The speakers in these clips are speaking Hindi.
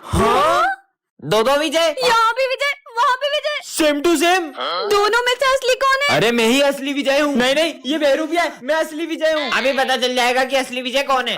हाँ? दो विजय, यहाँ भी विजय, वहाँ भी विजय, सेम टू सेम। दोनों में से असली कौन है? अरे मैं ही असली विजय हूँ। नहीं नहीं, ये बेहरूपिया है, मैं असली विजय हूँ। अभी पता चल जाएगा कि असली विजय कौन है।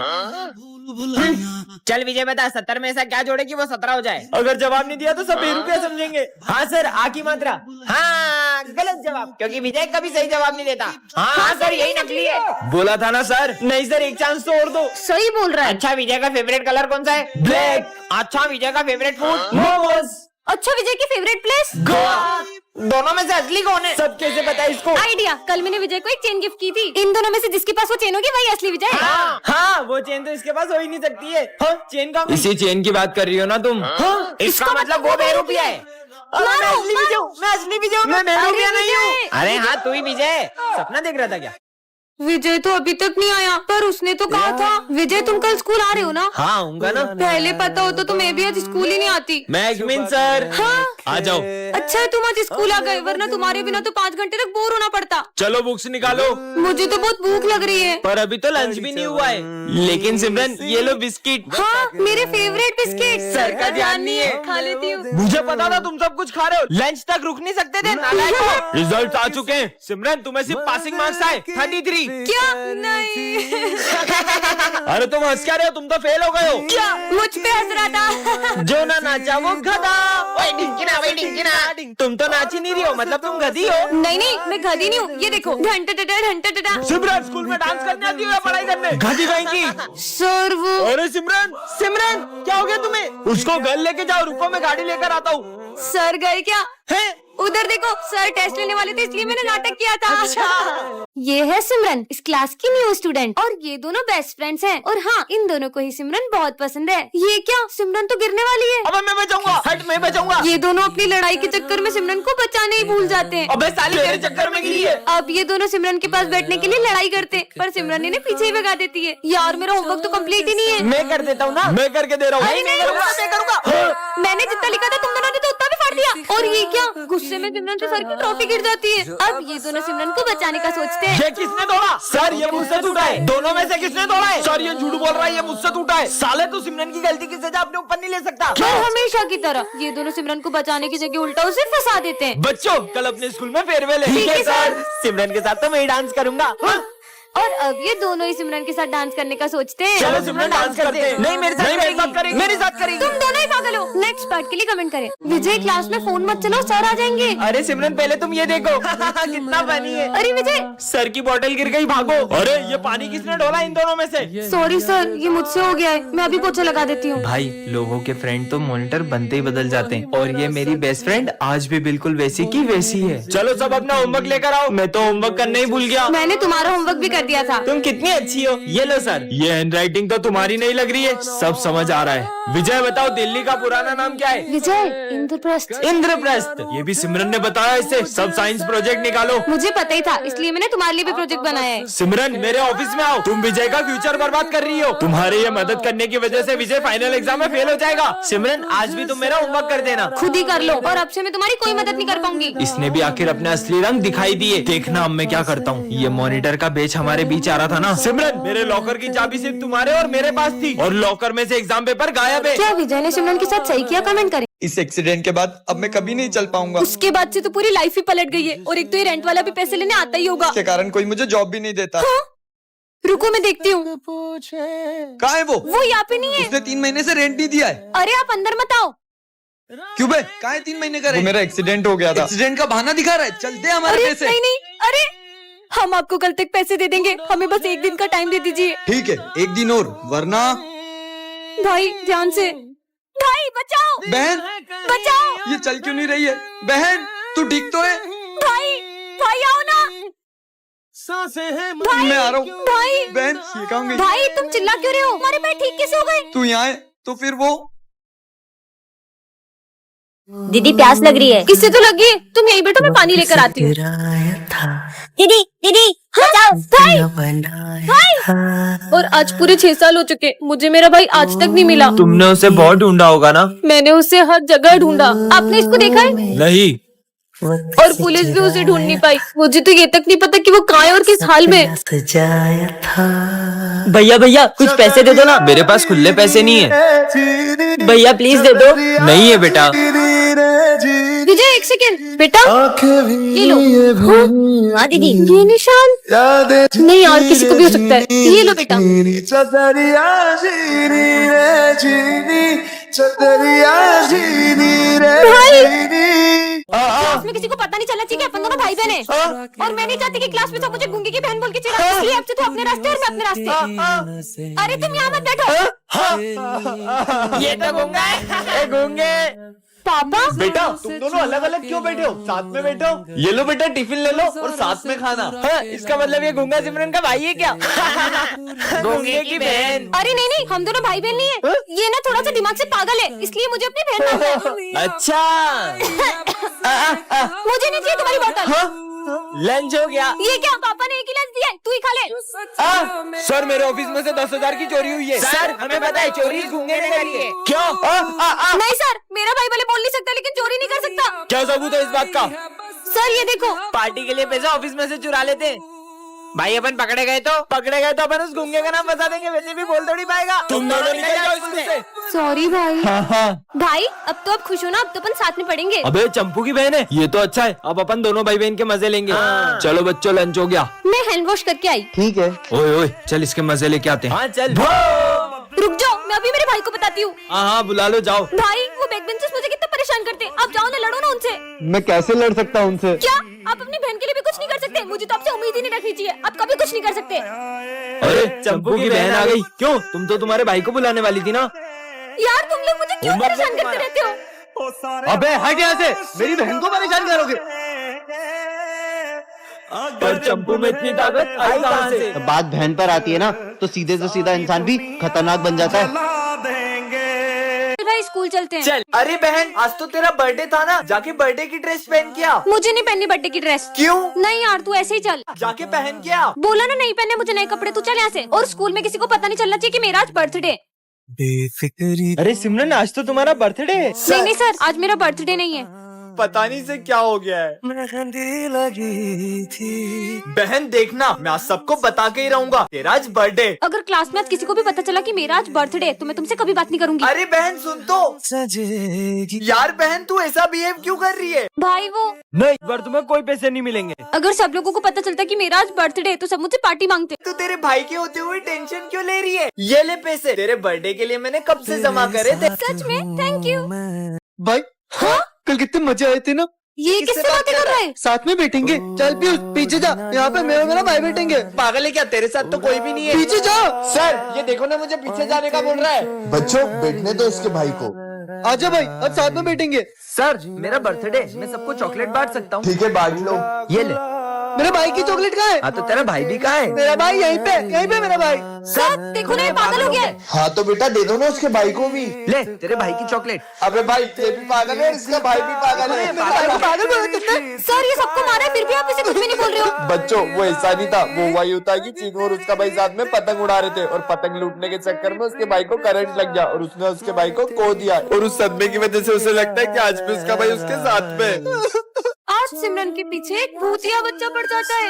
चल विजय बता, 70 में ऐसा क्या जोड़े कि वो 17 हो जाए? अगर जवाब नहीं दिया तो सब बेरूपिया समझेंगे। हाँ सर, आ की मात्रा। हाँ गलत जवाब, क्योंकि विजय कभी सही जवाब नहीं देता। हाँ सर, यही नकली है। बोला था ना सर। नहीं सर, एक चांस तो और दो। सही बोल रहा है। अच्छा, विजय का फेवरेट कलर कौन सा है? ब्लैक। अच्छा, विजय का फेवरेट फूड? मोमोज। अच्छा, विजय की फेवरेट प्लेस? गोवा। दोनों में से असली कौन है? सब कैसे पता है इसको? आइडिया, कल मैंने विजय को एक चेन गिफ्ट की थी। इन दोनों में से जिसके पास वो चेन होगी वही असली विजय है। हाँ, वो चेन तो इसके पास हो ही नहीं सकती है। हाँ, चेन का इसी चेन की बात कर रही हो ना तुम? हाँ, इसका मतलब वो बेरूपिया है। मैं असली विजय हूँ, मैं असली विजय हूँ, मैं बेरूपिया नहीं हूँ। अरे हाँ, तू ही विजय। सपना देख रहा था क्या? विजय तो अभी तक नहीं आया, पर उसने तो कहा था। विजय, तुम कल स्कूल आ रहे हो ना? हाँ, आऊंगा ना। पहले पता हो तो मैं भी आज स्कूल ही नहीं आती। मैगमिन सर। हाँ? आ जाओ। अच्छा है तुम आज स्कूल आ गए, वरना तुम्हारे बिना तो 5 घंटे तक बोर होना पड़ता। चलो बुक्स निकालो। मुझे तो बहुत भूख लग रही है। पर अभी तो लंच भी नहीं हुआ है। लेकिन सिमरन, ये लो बिस्किट। हाँ, मेरे फेवरेट बिस्किट। सर का ध्यान नहीं है। खा लेती हूँ। मुझे पता था तुम सब कुछ खा रहे हो। लंच तक रुक नहीं सकते थे नालायक। रिजल्ट आ चुके हैं सिमरन, तुम्हें सिर्फ पासिंग मार्क्स आए 33। क्या? नहीं। अरे तुम हंस क्या रहे हो? तुम तो फेल हो गए हो। क्या? मुझ पे हंस रहा था। जो ना नाचा वो गधा। ओए डिंकिना, ओए डिंकिना। तुम तो नाच ही नहीं रही हो, मतलब तुम गधी हो। नहीं नहीं, मैं गधी नहीं हूँ। ये देखो, घंटा टटा। सिमरन, स्कूल में डांस करने आती हो या पढ़ाई करने? गधी की। सर वो। अरे सिमरन, सिमरन क्या हो गया तुम्हें? उसको घर लेके जाओ, रुको मैं गाड़ी लेकर आता हूँ। सर गए क्या? है? उधर देखो, सर टेस्ट लेने वाले थे, इसलिए मैंने नाटक किया था। अच्छा। ये है सिमरन, इस क्लास की न्यू स्टूडेंट, और ये दोनों बेस्ट फ्रेंड्स हैं। और हाँ, इन दोनों को ही सिमरन बहुत पसंद है। ये क्या? सिमरन तो गिरने वाली है। अबे मैं बचाऊंगा। हट, मैं बचाऊंगा। ये दोनों अपनी लड़ाई के चक्कर में सिमरन को बचाने ही भूल जाते हैं। अबे साली, तेरे चक्कर में गिरी है। अब ये दोनों सिमरन के पास बैठने के लिए लड़ाई करते हैं, पर सिमरन इन्हें पीछे ही भगा देती है। यार, मेरा होमवर्क तो कंप्लीट ही नहीं है। मैं कर देता हूँ ना। मैं करके दे रहा हूँ। अरे नहीं, मैं करूँगा। मैंने जितना लिखा था तुम दोनों ने तो उतना भी फाड़ दिया। और ये क्या? गुस्से में सिमरन से सर की ट्रॉफी गिर जाती है। अब ये दोनों सिमरन को बचाने का सोचते हैं। ये किसने तोड़ा? सर, ये मुझसे टूटा है। दोनों में से किसने तोड़ा है? सर, ये झूठ बोल रहा है, ये मुझसे टूटा है। साले, तू सिमरन की गलती की सजा अपने ऊपर नहीं ले सकता। पर हमेशा की तरह ये दोनों सिमरन को बचाने की जगह उल्टा उसे फंसा देते हैं। बच्चों, कल अपने स्कूल में फेयरवेल है। ठीक है सर। सिमरन के साथ तो मैं ही डांस करूंगा। और अब ये दोनों ही सिमरन के साथ डांस करने का सोचते हैं। चलो सिमरन, डांस करते हैं। नहीं, मेरे साथ करेगी। मेरे साथ करेगी। तुम दोनों ही पागल हो। नेक्स्ट पार्ट के लिए कमेंट करें। विजय, क्लास में फोन मत चलाओ, सर आ जाएंगे। अरे सिमरन, पहले तुम ये देखो। कितना फनी है। अरे विजय। सर की बोतल गिर गई, भागो। अरे ये पानी किसने ढोला इन दोनों में से? सॉरी सर, ये मुझसे हो गया है, मैं अभी पोछा लगा देती हूँ। भाई, लोगों के फ्रेंड तो मॉनिटर बनते ही बदल जाते हैं, और ये मेरी बेस्ट फ्रेंड आज भी बिल्कुल वैसी की वैसी है। चलो सब अपना होमवर्क लेकर आओ। मैं तो होमवर्क करने ही भूल गया। मैंने तुम्हारा होमवर्क भी कर दिया था। तुम कितनी अच्छी हो। ये लो सर। ये हैंडराइटिंग तो तुम्हारी नहीं लग रही है, सब समझ आ रहा है। विजय बताओ, दिल्ली का पुराना नाम क्या है? विजय, इंद्रप्रस्थ। इंद्रप्रस्थ। ये भी सिमरन ने बताया इसे। सब साइंस प्रोजेक्ट निकालो। मुझे पता ही था, इसलिए मैंने तुम्हारे लिए भी प्रोजेक्ट बनाया है। सिमरन, मेरे ऑफिस में आओ। तुम विजय का फ्यूचर बर्बाद कर रही हो। तुम्हारे ये मदद करने की वजह से विजय फाइनल एग्जाम में फेल हो जाएगा। सिमरन, आज भी तुम मेरा होमवर्क कर देना। खुद ही कर लो, और अब से मैं तुम्हारी कोई मदद नहीं कर पाऊंगी। इसने भी आखिर अपने असली रंग दिखाई दिए। देखना अब मैं क्या करता हूँ। ये मॉनिटर का बेच हमारे बीच आ रहा था ना। सिमरन, मेरे लॉकर की चाबी सिर्फ तुम्हारे और मेरे पास थी, और लॉकर में से एग्जाम पेपर गायब है। क्या विजय ने सिमरन के साथ सही किया? कमेंट करें। इस एक्सीडेंट के बाद अब मैं कभी नहीं चल पाऊंगा। उसके बाद से तो पूरी लाइफ ही पलट गई है, और एक तो ये रेंट वाला भी पैसे लेने आता ही होगा। के कारण कोई मुझे जॉब भी नहीं देता। हाँ? रुको, मैं देखती हूँ। कहाँ है वो? यहाँ पे नहीं है। उसने 3 महीने से रेंट नहीं दिया है। अरे आप अंदर मत आओ। क्यों बे? कहाँ है 3 महीने का रेंट? मेरा एक्सीडेंट हो गया था। एक्सीडेंट का बहाना दिखा रहा है। चलते हैं हमारे अरे पैसे। नहीं नहीं, अरे हम आपको कल तक पैसे दे देंगे, हमें बस 1 दिन का टाइम दे दीजिए। ठीक है, 1 दिन और, वरना। भाई ध्यान से। भाई बचाओ। बहन, बचाओ। ये चल क्यों नहीं रही है? बहन, तू ठीक तो है? भाई, भाई आओ ना। भाई, मैं आ रहा हूँ। भाई। बहन, ये कहाँ गई? भाई तुम चिल्ला क्यों रहे हो? हमारे भाई ठीक कैसे हो गए? तू यहाँ है तो फिर वो। दीदी प्यास लग रही है। किससे तो लगी? तुम यही बैठो, मैं पानी लेकर आती हूँ। दीदी दीदी बचाओ। भाई भाई। और आज पूरे 6 साल हो चुके, मुझे मेरा भाई आज तक नहीं मिला। तुमने उसे बहुत ढूंढा होगा ना? मैंने उसे हर जगह ढूंढा। आपने इसको देखा है? नहीं। और पुलिस भी उसे ढूंढ नहीं पाई। मुझे तो ये तक नहीं पता कि वो कहाँ है और किस हाल में। भैया भैया कुछ पैसे दे दो ना। मेरे पास खुले पैसे नहीं है। भैया प्लीज दे दो। नहीं है बेटा। विजय एक सेकेंड बेटा, ये लो। हाँ दीदी, ये निशान नहीं यार, किसी को भी हो सकता है। ये लो बेटा। क्लास में किसी को पता नहीं चलना चाहिए कि अपन दोनों भाई बहन हैं। और मैं नहीं चाहती कि क्लास में सब मुझे गूंगे की बहन बोल के चिढ़ाए। इसलिए अब से तू अपने रास्ते और मैं अपने रास्ते। अरे तुम यहाँ मत बैठो। ये तो गूंगा है। गूंगे पापा बेटा तुम दोनों अलग अलग क्यों बैठे हो? साथ में बैठो। ये लो बेटा टिफिन ले लो और साथ में खाना। इसका मतलब ये गूंगा सिमरन का भाई है क्या? गूंगे की बहन। अरे नहीं नहीं, हम दोनों भाई बहन नहीं है। ये ना थोड़ा सा दिमाग से पागल है, इसलिए मुझे अपनी बहन मानता है। अच्छा मुझे नहीं चाहिए तुम्हारी बोतल। लंच हो गया। ये क्या, पापा ने एक ही लंच दिया है, तू ही खा ले। सर मेरे ऑफिस में से 10,000 की चोरी हुई है। सर हमें पता है चोरी गूंगे ने करी है। क्यों? नहीं सर, मेरा भाई भले बोल नहीं सकता लेकिन चोरी नहीं कर सकता। क्या सबूत है इस बात का? सर ये देखो। पार्टी के लिए पैसा ऑफिस में से चुरा लेते। भाई अपन पकड़े गए तो अपन उस गूंगे का नाम बता देंगे। वैसे भी बोल थोड़ी पाएगा। तुम दोनों निकल जाओ स्कूल से। सॉरी भाई। हाँ। भाई अब तो आप खुश हो ना? अब तो अपन साथ में पढ़ेंगे। अबे चंपू की बहन है ये तो अच्छा है। अब अपन दोनों भाई बहन के मजे लेंगे। चलो बच्चों लंच हो गया। मैं हैंड वॉश करके आई। ठीक है। ओए ओए चल इसके मजे लेके आते हैं। हाँ चल। रुक जाओ, मैं अभी मेरे भाई को बताती हूँ। हाँ बुला लो जाओ। भाई वो बैक बेंचर्स मुझे कितना परेशान करते हैं। आप जाओ ना, लड़ो ना उनसे। मैं कैसे लड़ सकता हूँ उनसे? क्या आप अपनी बहन के लिए भी कुछ नहीं कर सकते? मुझे तो आपसे उम्मीद ही नहीं रखनी चाहिए। आप कभी कुछ नहीं कर सकते। अरे चंपू की बहन आ गई। क्यों तुम तो तुम्हारे भाई को बुलाने वाली थी ना? यार तुम लोग मुझे क्यों परेशान करते रहते हो? अबे हट यहाँ से, मेरी बहन को परेशान करोगे? पर चंपू में इतनी ताकत आई कहाँ से? बात बहन पर आती है ना तो सीधे से सीधा इंसान भी खतरनाक बन जाता है। भाई स्कूल चलते हैं। चल। अरे बहन आज तो तेरा बर्थडे था ना, जाके बर्थडे की ड्रेस पहन के आ। मुझे नहीं पहननी बर्थडे की ड्रेस। क्यों? नहीं यार तू ऐसे ही चल। जाके पहन के आ। बोला ना नहीं पहने मुझे नए कपड़े। तू चल यहाँ से। और स्कूल में किसी को पता नहीं चलना चाहिए कि मेरा आज बर्थडे। अरे सिमरन आज तो तुम्हारा बर्थडे है। नहीं नहीं सर, आज मेरा बर्थडे नहीं है। पता नहीं से क्या हो गया है। बहन देखना मैं आज सबको बता के ही रहूंगा तेरा आज बर्थडे। अगर क्लास में आज किसी को भी पता चला कि मेरा आज बर्थडे है तो मैं तुमसे कभी बात नहीं करूंगी। अरे बहन सुन तो। यार बहन तू ऐसा बिहेव क्यों कर रही है? भाई वो नहीं पर तुम्हें कोई पैसे नहीं मिलेंगे। अगर सब लोगों को पता चलता कि मेरा आज बर्थडे है तो सब मुझसे पार्टी मांगते। तू तेरे भाई के होते हुए टेंशन क्यों ले रही है? ये ले पैसे, तेरे बर्थडे के लिए मैंने कब से जमा करे थे। सच में थैंक यू। भाई हाँ कल कितने मजे आए थे ना। ये किससे बातें कर रहा है? साथ में बैठेंगे। चल पीयूष पीछे जा, यहाँ पे मेरा भाई बैठेंगे। पागल है क्या? तेरे साथ तो कोई भी नहीं है। पीछे जा। सर ये देखो ना मुझे पीछे जाने का बोल रहा है। बच्चों बैठने दो इसके भाई को। आजा भाई अब साथ में बैठेंगे। सर मेरा बर्थडे, मैं सबको चॉकलेट बांट सकता हूँ। ठीक है बांट लो। ये ले। मेरे भाई की चॉकलेट कहाँ है? हाँ तो तेरा भाई भी कहाँ है? मेरा भाई यहीं पे मेरा भाई। सर देखो ना ये पागल हो गया है। हाँ तो बेटा दे दो ना उसके भाई को भी। ले तेरे भाई की चॉकलेट। अबे भाई ये भी पागल है, इसका भाई भी पागल है। पागल बोला तुमने? सर ये सबको मारा है फिर भी आप इसे कुछ भी नहीं बोल रहे हो। बच्चों वो ऐसा नहीं था, वो वही होता कि चीनू और उसका भाई साथ में पतंग उड़ा रहे थे और पतंग लूटने के चक्कर में उसके भाई को करंट लग गया और उसने उसके भाई को खो दिया और उस सदमे की वजह से उसे लगता है कि आज भी उसका भाई उसके साथ में। आज सिमरन के पीछे एक भूतिया बच्चा पड़ जाता है।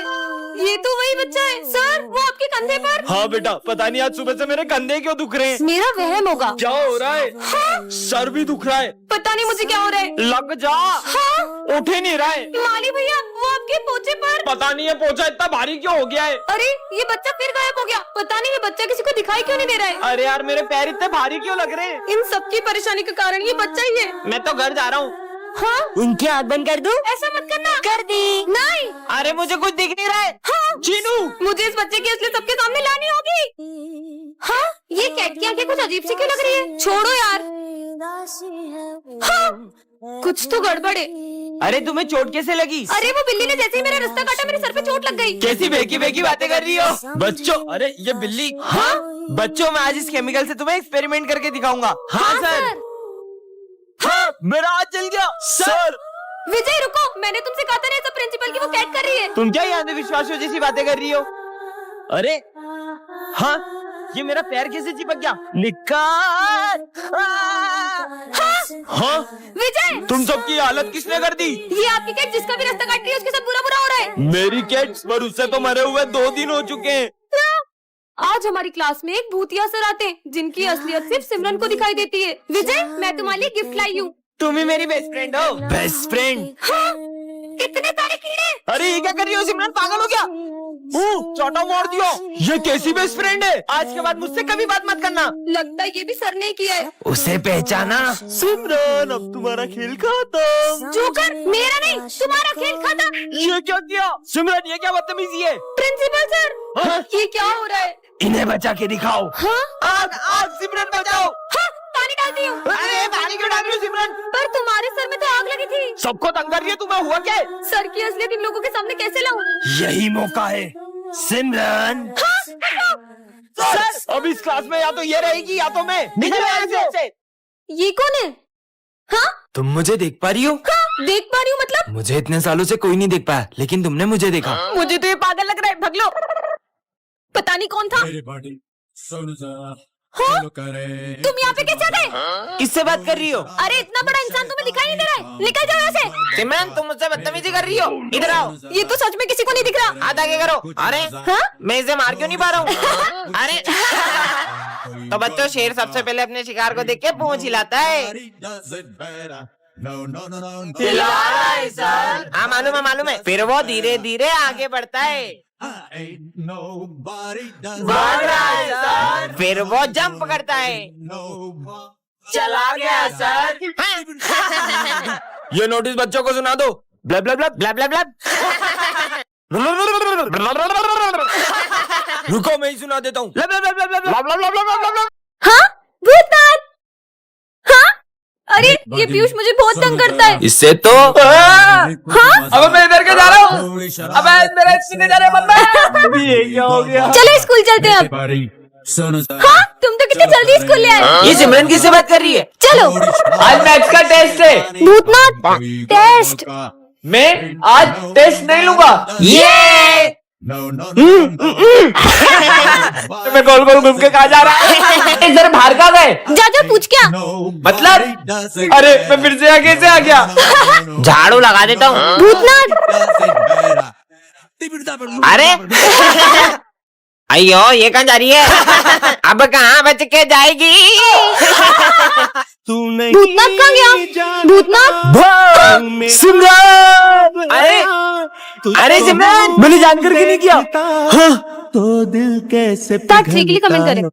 ये तो वही बच्चा है सर, वो आपके कंधे पर। हाँ बेटा पता नहीं आज सुबह से मेरे कंधे क्यों दुख रहे हैं। मेरा वहम होगा। क्या हो रहा है? हाँ? सर भी दुख रहा है। पता नहीं मुझे क्या हो रहा है। लग जा। हाँ? उठ ही नहीं रहा है। माली भैया वो आपके पोचे पर। पता नहीं है पोछा इतना भारी क्यों हो गया है। अरे ये बच्चा फिर गायब हो गया। पता नहीं ये बच्चा किसी को दिखाई क्यों नहीं दे रहा है। अरे यार मेरे पैर इतने भारी क्यों लग रहे हैं? इन सबकी परेशानी का कारण ये बच्चा ही है। मैं तो घर जा रहा हूँ। हाँ? उनकी आँख बंद कर दूं? ऐसा मत करना। कर दी। नहीं। अरे मुझे कुछ दिख नहीं रहा है। हाँ? चीनू मुझे इस बच्चे की असली सबके सामने लानी होगी। हाँ? ये कैट की आंखें कुछ अजीब सी क्यों लग रही है? छोड़ो यार। हाँ? कुछ तो गड़बड़ है। अरे तुम्हें चोट कैसे लगी? अरे वो बिल्ली ने जैसे ही मेरा रास्ता काटा मेरे सर पे चोट लग गई। कैसी बेकी बेकी बातें कर रही हो? बच्चों अरे ये बिल्ली। हाँ बच्चों मैं आज इस केमिकल से तुम्हें एक्सपेरिमेंट करके दिखाऊंगा। हाँ सर। हाँ मेरा हाथ जल गया सर। विजय रुको, मैंने तुमसे कहा था ना सब प्रिंसिपल की वो कैट कर रही है। तुम क्या ये अंधविश्वासियों जैसी बातें कर रही हो? अरे हाँ ये मेरा पैर कैसे चिपक गया? निकाल। हाँ विजय, तुम सबकी हालत किसने कर दी? ये आपकी कैट जिसका भी रास्ता काट रही है उसके साथ बुरा बुरा हो रहा है। मेरी कैट, पर उससे तो मरे हुए 2 दिन हो चुके हैं। आज हमारी क्लास में एक भूतिया सर आते हैं जिनकी असलियत सिर्फ सिमरन को दिखाई देती है। विजय, मैं तुम्हारे लिए गिफ्ट लाई हूँ। तुम ही मेरी बेस्ट फ्रेंड हो। Best friend? कितने सारे कीड़े। अरे ये क्या कर रही हो सिमरन, पागल हो क्या? चौटा मार दिया। ये कैसी बेस्ट फ्रेंड है? आज के बाद मुझसे कभी बात मत करना। लगता है ये भी सर ने ही किया है। उसे पहचाना? सिमरन, अब तुम्हारा खेल खत्म। जोकर, मेरा नहीं तुम्हारा खेल खत्म। ये क्या किया सिमरन? ये क्या बदतमीजी है? प्रिंसिपल सर, हाँ? ये क्या हो रहा है? इन्हें बचा के दिखाओ। हाँ? आग आग, सिमरन बचाओ। हाँ, पानी डालती हूँ। अरे पानी क्यों डाल रही हो सिमरन? पर तुम्हारे सर में तो आग लगी थी। सबको तंग कर रही है, तुम्हें हुआ क्या? सर की असलियत इन लोगों के सामने कैसे लाऊं? यही मौका है सिमरन। सर, अब इस क्लास में या तो ये रहेगी या तो मैं। निकलो यहाँ से। ये कौन है? हाँ तुम मुझे देख पा रही हो? हाँ, देख पा रही हूँ मतलब? मुझे इतने सालों से कोई नहीं देख पाया, लेकिन तुमने मुझे देखा। मुझे तो ये पागल लग रहा है, भग लो। पता नहीं कौन था। हाँ? तुम यहाँ पे कैसे आ गए? किससे बात कर रही हो? अरे इतना बड़ा इंसान तुम्हें दिखाई नहीं दे रहा है, निकल जाओ यहाँ से। सिमरन, तुम मुझसे बदतमीजी कर रही हो। इधर आओ। ये तो सच में किसी को नहीं दिख रहा। हाथ आगे करो। अरे हाँ? मैं इसे मार क्यों नहीं पा रहा हूँ? अरे तो बच्चों, शेर सबसे पहले अपने शिकार को देख के पूंछ हिलाता है। हाँ मालूम है। फिर वो धीरे धीरे आगे बढ़ता है। भाग रहा है सर। फिर वो जंप करता है। चला गया सर। ये नोटिस बच्चों को सुना दो। Bulb bulb bulb bulb bulb bulb. रुको, मैं ही सुना देता हूँ। हाँ, भूतनाथ। हाँ, अरे ये पीयूष मुझे बहुत तंग करता है। इससे तो हाँ, अब मैं इधर के जा रहा हूँ। अब मेरा सीधे जा रहे बंदा। ये क्या हो गया? चलो स्कूल चलते हैं अब। हाँ, तुम तो कितने जल्दी स्कूल ले आए। ये सिमरन किससे बात कर रही है? चलो, आज मैथ्स का टेस्ट है। भूतनाथ टेस्ट। मैं आज टेस्ट नहीं लूंगा। ये मैं गोल गोल घूम के कहा जा रहा है? इधर बाहर कहाँ गए? जा पूछ क्या? मतलब? अरे मैं फिर से आगे से आ गया। झाड़ू लगा देता हूँ। भूतनाथ। अरे अयो, ये कहाँ जा रही है? अब कहाँ बच के जाएगी? भूतनाथ कहाँ गया? भूतनाथ। सिमरन! अरे सिमरन, मैंने जानकर के नहीं किया। तो दिल कैसे पार्ट 3 के लिए कमेंट करें।